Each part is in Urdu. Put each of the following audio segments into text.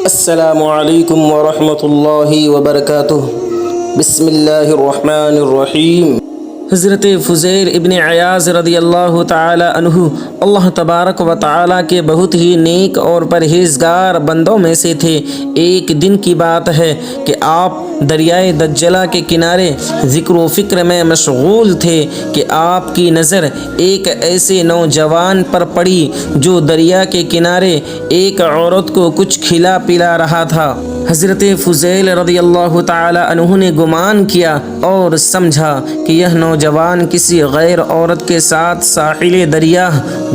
السلام علیکم ورحمۃ اللہ وبرکاتہ۔ بسم اللہ الرحمن الرحیم۔ حضرت فضیل ابن عیاض رضی اللہ تعالی عنہ اللہ تبارک و تعالی کے بہت ہی نیک اور پرہیزگار بندوں میں سے تھے۔ ایک دن کی بات ہے کہ آپ دریائے دجلہ کے کنارے ذکر و فکر میں مشغول تھے کہ آپ کی نظر ایک ایسے نوجوان پر پڑی جو دریا کے کنارے ایک عورت کو کچھ کھلا پلا رہا تھا۔ حضرت فضیل رضی اللہ تعالی عنہ نے گمان کیا اور سمجھا کہ یہ نوجوان کسی غیر عورت کے ساتھ ساحل دریا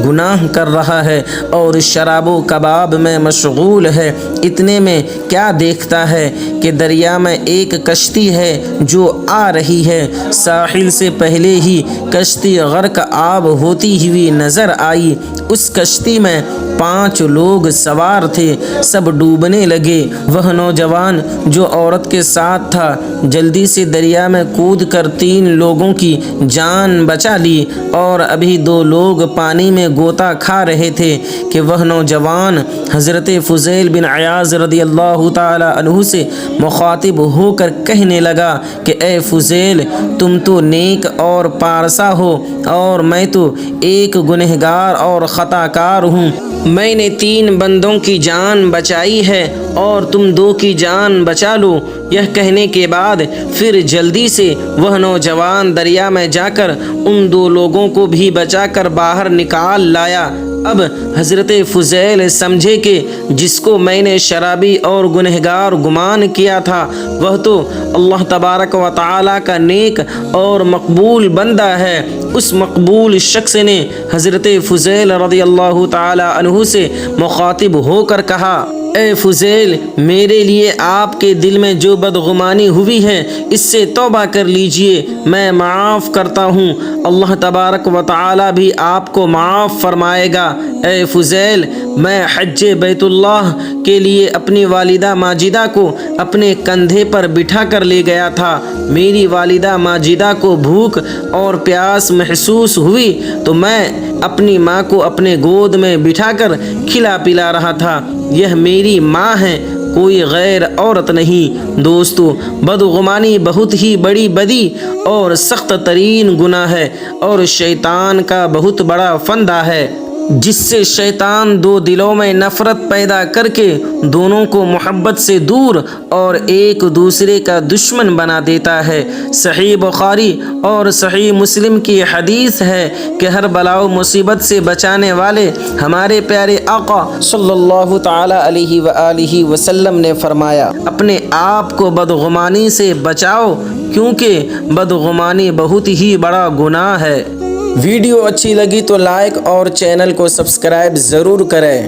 گناہ کر رہا ہے اور شراب و کباب میں مشغول ہے۔ اتنے میں کیا دیکھتا ہے کہ دریا میں ایک کشتی ہے جو آ رہی ہے۔ ساحل سے پہلے ہی کشتی غرق آب ہوتی ہوئی نظر آئی۔ اس کشتی میں 5 لوگ سوار تھے، سب ڈوبنے لگے۔ وہ نوجوان جو عورت کے ساتھ تھا جلدی سے دریا میں کود کر 3 لوگوں کی جان بچا لی، اور ابھی 2 لوگ پانی میں غوطہ کھا رہے تھے کہ وہ نوجوان حضرت فضیل بن عیاض رضی اللہ تعالی عنہ سے مخاطب ہو کر کہنے لگا کہ اے فضیل، تم تو نیک اور پارسا ہو اور میں تو ایک گنہگار اور خطا کار ہوں۔ میں نے 3 بندوں کی جان بچائی ہے اور تم 2 کی جان بچا لو۔ یہ کہنے کے بعد پھر جلدی سے وہ نوجوان دریا میں جا کر ان 2 لوگوں کو بھی بچا کر باہر نکال لایا۔ اب حضرت فضیل سمجھے کہ جس کو میں نے شرابی اور گنہگار گمان کیا تھا وہ تو اللہ تبارک و تعالی کا نیک اور مقبول بندہ ہے۔ اس مقبول شخص نے حضرت فضیل رضی اللہ تعالی عنہ سے مخاطب ہو کر کہا، اے فضیل، میرے لیے آپ کے دل میں جو بدگمانی ہوئی ہے اس سے توبہ کر لیجئے، میں معاف کرتا ہوں، اللہ تبارک و تعالی بھی آپ کو معاف فرمائے گا۔ اے فضیل، میں حج بیت اللہ کے لیے اپنی والدہ ماجدہ کو اپنے کندھے پر بٹھا کر لے گیا تھا۔ میری والدہ ماجدہ کو بھوک اور پیاس محسوس ہوئی تو میں اپنی ماں کو اپنے گود میں بٹھا کر کھلا پلا رہا تھا۔ یہ میری ماں ہے، کوئی غیر عورت نہیں۔ دوستو، بدگمانی بہت ہی بڑی بدی اور سخت ترین گناہ ہے اور شیطان کا بہت بڑا فندہ ہے، جس سے شیطان 2 دلوں میں نفرت پیدا کر کے دونوں کو محبت سے دور اور ایک دوسرے کا دشمن بنا دیتا ہے۔ صحیح بخاری اور صحیح مسلم کی حدیث ہے کہ ہر بلا و مصیبت سے بچانے والے ہمارے پیارے آقا صلی اللہ تعالی علیہ وآلہ وسلم نے فرمایا، اپنے آپ کو بدگمانی سے بچاؤ کیونکہ بدگمانی بہت ہی بڑا گناہ ہے۔ ویڈیو اچھی لگی تو لائک اور چینل کو سبسکرائب ضرور کریں۔